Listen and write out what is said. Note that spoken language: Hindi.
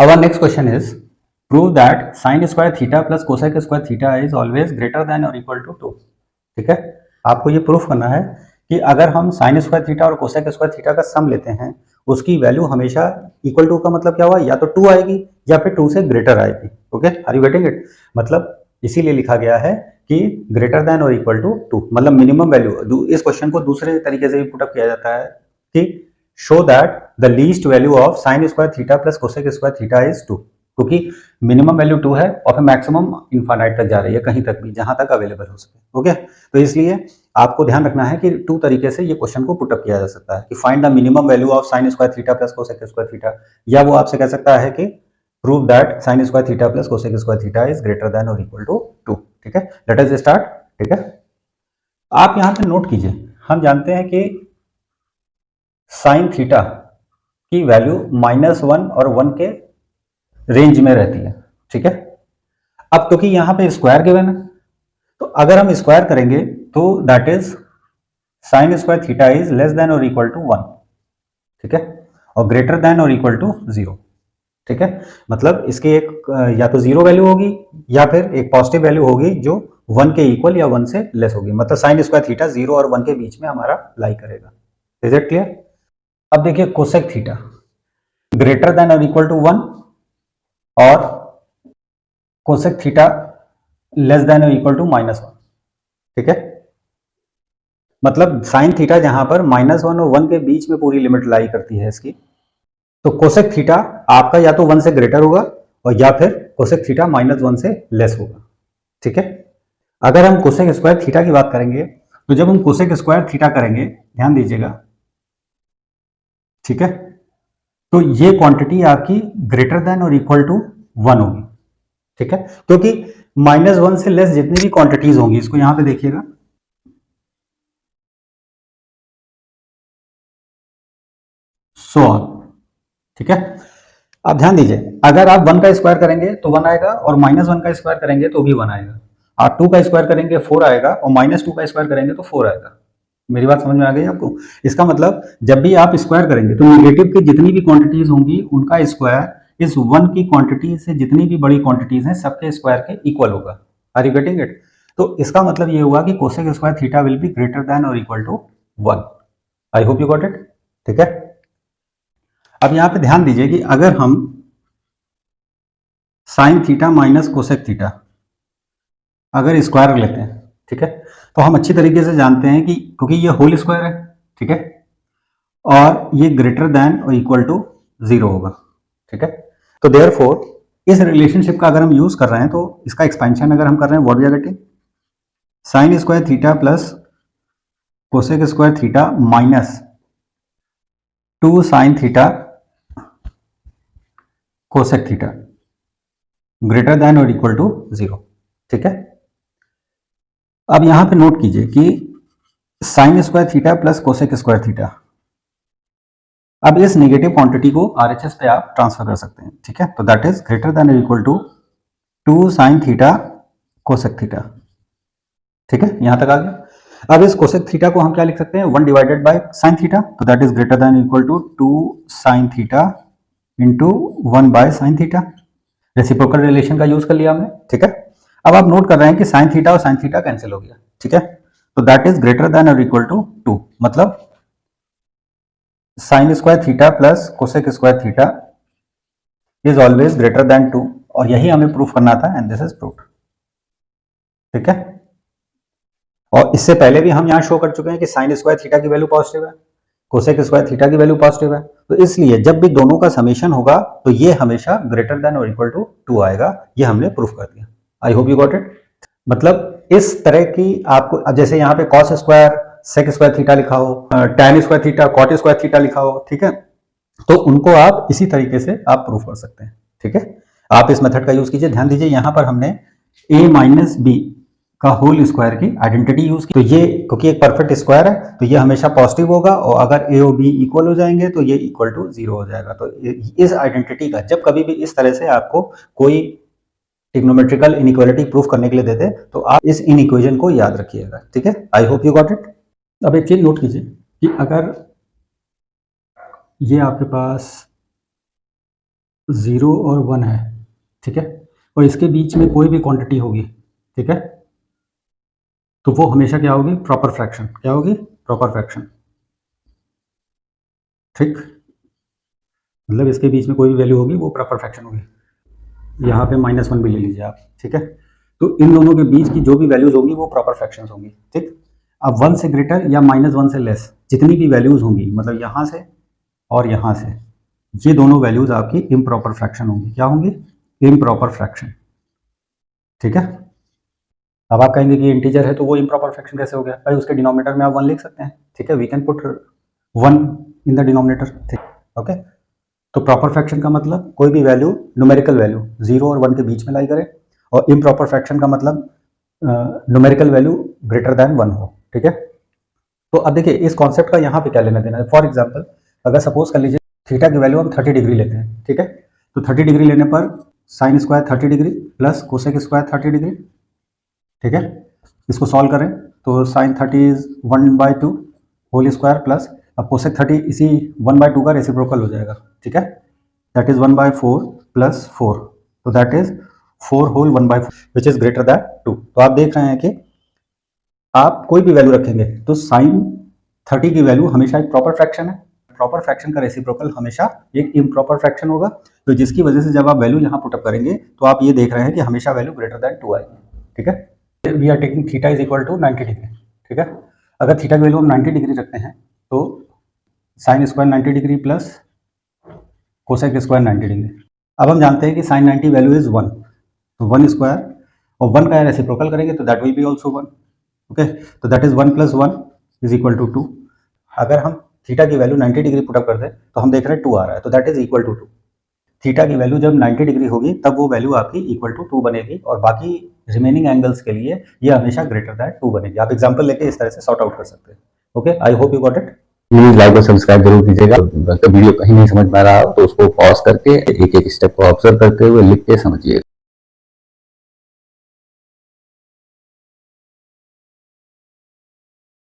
Our next question is, prove that sin square theta plus cosec square theta is always greater than or equal to 2. ठीक है, आपको ये प्रूफ करना है कि अगर हम sin स्क्वायर थीटा और कोसेक स्क्वायर थीटा का सम लेते हैं उसकी वैल्यू हमेशा इक्वल टू का मतलब क्या हुआ, या तो 2 आएगी या फिर 2 से ग्रेटर आएगी. Okay, are you getting it? मतलब इसीलिए लिखा गया है कि ग्रेटर देन और इक्वल टू 2, मतलब मिनिमम वैल्यू. इस क्वेश्चन को दूसरे तरीके से भी पुटअप किया जाता है कि show that the least value of sine square theta plus cosec square theta is 2, क्योंकि मिनिमम वैल्यू 2 है और फिर मैक्सिमम इन्फाइनाइट तक जा रही है, कहीं तक भी जहां तक अवेलेबल हो सके. ओके, तो इसलिए आपको ध्यान रखना है कि 2 तरीके से ये क्वेश्चन को पुटअप किया जा सकता है कि find the minimum value of sine square theta plus cosec square theta, या वो आपसे कह सकता है कि prove that sine square theta plus cosec square theta is greater than और इक्वल टू 2. ठीक है, लेट अस स्टार्ट. ठीक है, आप यहां पे नोट कीजिए, हम जानते हैं कि साइन थीटा की वैल्यू -1 और 1 के रेंज में रहती है. ठीक है, अब क्योंकि यहां पे स्क्वायर गिवन है तो अगर हम स्क्वायर करेंगे तो that is sine square theta is less than और इक्वल टू 1. ठीक है, और ग्रेटर देन और इक्वल टू 0. ठीक है, मतलब इसके एक या तो 0 वैल्यू होगी या फिर एक पॉजिटिव वैल्यू होगी जो 1 के इक्वल या 1 से लेस होगी. मतलब साइन स्क्वायर थीटा 0 और 1 के बीच में हमारा लाई करेगा. Is it clear? अब देखिए कोसेक थीटा ग्रेटर देन और इक्वल टू 1 और कोसेक थीटा लेस देन और इक्वल टू -1. ठीक है, मतलब साइन थीटा जहां पर -1 और 1 के बीच में पूरी लिमिट लाई करती है इसकी, तो कोसेक थीटा आपका या तो 1 से ग्रेटर होगा और या फिर कोसेक थीटा -1 से लेस होगा. ठीक है, अगर हम कोसेक स्क्वायर थीटा की बात करेंगे तो जब हम कोसेक स्क्वायर थीटा करेंगे, ध्यान दीजिएगा, ठीक है, तो ये क्वांटिटी आपकी ग्रेटर देन और इक्वल टू 1 होगी. ठीक है, क्योंकि -1 से लेस जितनी भी क्वांटिटीज होंगी, इसको यहां पे देखिएगा, सो ऑन. ठीक है, अब ध्यान दीजिए, अगर आप 1 का स्क्वायर करेंगे तो 1 आएगा और -1 का स्क्वायर करेंगे तो भी 1 आएगा. आप 2 का स्क्वायर करेंगे 4 आएगा और -2 का स्क्वायर करेंगे तो 4 आएगा. मेरी बात समझ में आ गई आपको? इसका मतलब जब भी आप स्क्वायर करेंगे तो निगेटिव की जितनी भी क्वांटिटीज होंगी उनका स्क्वायर इस 1 की क्वांटिटी से जितनी भी बड़ी क्वांटिटीज हैं सबके स्क्वायर के इक्वल होगा. Are you getting it? तो इसका मतलब ये हुआ कि cosec square theta will be greater than और equal to 1. I hope you got it. ठीक है, अब यहां पे ध्यान दीजिए कि अगर हम sine theta minus cosec theta अगर स्क्वायर लेते हैं, ठीक है, तो हम अच्छी तरीके से जानते हैं कि क्योंकि ये होल स्क्वायर है, ठीक है, और ये ग्रेटर देन और इक्वल टू 0 होगा. ठीक है, तो देयरफॉर इस रिलेशनशिप का अगर हम यूज कर रहे हैं तो इसका एक्सपेंशन अगर हम कर रहे हैं, what we are getting, sine square theta plus cosec square theta minus 2 sine theta cosec theta greater than और इक्वल टू 0. ठीक है, अब यहां पे नोट कीजिए कि sine square theta plus cosec square theta, अब इस नेगेटिव क्वांटिटी को आरएचएस पे आप ट्रांसफर कर सकते हैं. ठीक है, तो दैट इज ग्रेटर देन और equal to 2 sine theta cosec theta. ठीक है, यहां तक आ गया. अब इस कोसेक थीटा को हम क्या लिख सकते हैं, 1 डिवाइडेड बाय साइन थीटा, तो that is greater than equal to 2 sine theta into 1 by sine theta. Reciprocal relation का यूज कर लिया हमने. ठीक है, अब आप नोट कर रहे हैं कि साइन थीटा और साइन थीटा कैंसिल हो गया. ठीक है, तो दैट इज ग्रेटर देन और इक्वल टू 2, मतलब sign square theta plus cosec square theta is always greater than 2, और यही हमें प्रूफ करना था एंड दिस इज प्रूफ. ठीक है, और इससे पहले भी हम यहां शो कर चुके हैं कि साइन स्क्वायर थीटा की वैल्यू पॉजिटिव है, कोसेक स्क्वायर थीटा की वैल्यू पॉजिटिव है, तो इसलिए जब भी दोनों का समेशन होगा तो ये हमेशा ग्रेटर देन और इक्वल टू 2 आएगा. ये हमने प्रूफ कर दिया. I hope you got it. मतलब इस तरह की आपको, जैसे यहाँ पे cos square sec square theta लिखा हो, tan square theta cot square theta लिखा हो, ठीक है, तो उनको आप इसी तरीके से आप प्रूफ कर सकते हैं. ठीक है, आप इस मेथड का यूज कीजिए. ध्यान दीजिए, यहां पर हमने a माइनस बी का होल स्क्वायर की आइडेंटिटी यूज की, तो ये क्योंकि एक परफेक्ट स्क्वायर है तो ये हमेशा पॉजिटिव होगा, और अगर a और b इक्वल हो जाएंगे तो ये इक्वल टू 0 हो जाएगा. तो इस आइडेंटिटी का जब कभी भी इस तरह से आपको कोई ट्रिग्नोमेट्रिकल इनइक्वालिटी प्रूफ करने के लिए देते तो आप इस इन इक्वेशन को याद रखिएगा. ठीक है, आई होप यू गॉट इट. अब एक चीज नोट कीजिए कि अगर ये आपके पास 0 और 1 है, ठीक है, और इसके बीच में कोई भी क्वांटिटी होगी, ठीक है, तो वो हमेशा क्या होगी, प्रॉपर फ्रैक्शन। क्या होगी, प्रॉपर फ्रैक्शन, ठीक, मतलब इसके बीच में कोई भी वैल्यू होगी वो प्रॉपर फ्रैक्शन होगी। यहाँ पे -1 भी ले लीजिए आप, ठीक है, तो इन दोनों के बीच की जो भी वैल्यूज होंगी वो प्रॉपर फ्रैक्शन होंगी, ठीक। अब 1 से ग्रेटर या -1 से लेस जितनी भी वैल्यूज होंगी, मतलब यहाँ से और यहाँ से, ये दोनों वैल्यूज आपकी इम्प्रॉपर फ्रैक्शन होंगी। क्या होंगी, इम्प्रॉपर फ्रैक्शन, ठीक है। अब आप कहेंगे कि इंटीजर है तो वो इम्प्रॉपर फ्रैक्शन कैसे हो गया, भाई उसके डिनोमिनेटर में आप 1 लिख सकते हैं, ठीक है, we can put 1 in the denominator, ठीक, ओके। तो प्रॉपर फ्रैक्शन का मतलब कोई भी वैल्यू, न्यूमेरिकल वैल्यू 0 और 1 के बीच में लाई करे, और इम्प्रॉपर फ्रैक्शन का मतलब न्यूमेरिकल वैल्यू ग्रेटर दैन 1 हो, ठीक है। तो अब देखिए इस कॉन्सेप्ट का यहाँ पे क्या लेना देना है। फॉर एग्जाम्पल अगर सपोज कर लीजिए थीटा की वैल्यू हम 30 डिग्री लेते हैं, ठीक है, तो 30 डिग्री लेने पर sine square 30 degree plus cosec square 30 degree, ठीक है, इसको सॉल्व करें तो sine 30 is 1/2 whole square plus, अब कोसेक 30 इसी 1/2 का रेसिप्रोकल हो जाएगा, ठीक है, दैट इज 1/4 प्लस 4, तो that is 4 whole 1/4 which is greater than 2। तो आप देख रहे हैं कि आप कोई भी वैल्यू रखेंगे तो साइन 30 की वैल्यू हमेशा एक प्रॉपर फ्रैक्शन है, प्रॉपर फ्रैक्शन का रेसिप्रोकल हमेशा एक इम्प्रॉपर फ्रैक्शन होगा, तो जिसकी वजह से जब आप वैल्यू यहाँ पुटअप करेंगे तो आप ये देख रहे हैं कि हमेशा वैल्यू ग्रेटर दैन 2 आएगी, ठीक है। We are taking theta is equal to 90 degree, ठीक है, अगर थीटा की वैल्यू हम 90 डिग्री रखते हैं तो sine square 90 degree plus cosec square 90 degree. अब हम जानते हैं कि साइन 90 वैल्यू इज 1, तो 1 स्क्वायर और 1 का रेसिप्रोकल करेंगे तो that will be also 1, okay, तो that is 1 + 1 is equal to 2। अगर हम थीटा की वैल्यू 90 डिग्री पुटअप कर दें तो हम देख रहे हैं 2 आ रहा है, तो that is equal to 2। Theta की वैल्यू जब 90 डिग्री होगी तब वो वैल्यू आपकी इक्वल टू 2 बनेगी, और बाकी रिमेनिंग एंगल्स के लिए ये हमेशा ग्रेटर दैन 2 बनेगी। आप एग्जाम्पल लेके इस तरह से सॉर्ट आउट कर सकते हैं, okay, I hope you got it. Please like और सब्सक्राइब जरूर कीजिएगा। अगर वीडियो कहीं नहीं समझ में आ रहा हो तो उसको पॉज करके एक एक स्टेप को ऑब्जर्व करते हुए लिख के समझिए।